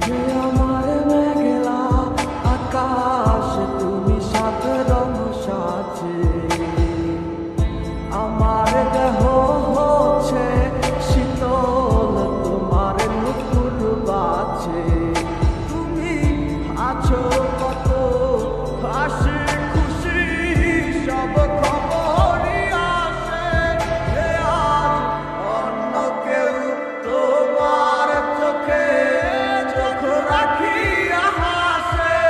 যে আমার মেঘলা আকাশ তুমি সাত রং সাজে আমার দেহ হচ্ছে শীতল তোমার নুপুর বাজে তুমি আছো কত হাসি খুশি সব খবরই আসে যে আজ অন্য কেউ তোমার চোখে চোখ রাখিয়া হাসে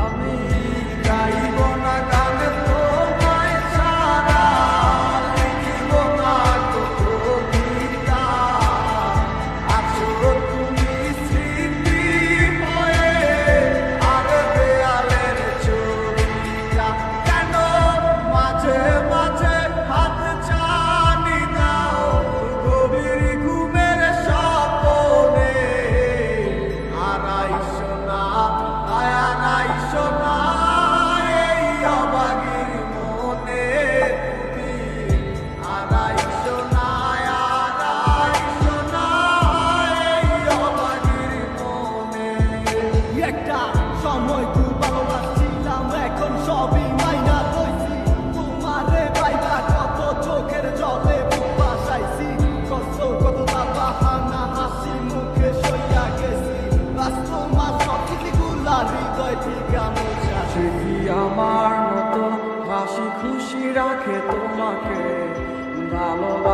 আমি গাইব না গান তোমায় ছাড়া লিখিব না কবিতা আছো তুমি স্মৃতি হয়ে আর দেয়ালের ছবিটা কেন মাঝে মাঝে হাত ছানি দাও গভীর ঘুমের স্বপ্নে আড়াইশো না আড়াইশো না এই অবাগির মনে তুমি আড়াইশো না আড়াইশো না এই অবাগির মনে একটা সময় খুব ভালোবাসছিলাম এখন সবই মাইনা লইছি তোমারে পাইবা কত চোখের জলে বুক ভাসাইছি কত বাহানা হাসি মুখে সইয়া গেছি বাস্তব মা সবকিছুগুলা হৃদয় থেকে মোছা সে কি আমার মতো হাসি খুশি রাখে তোমাকে ভালোবাসা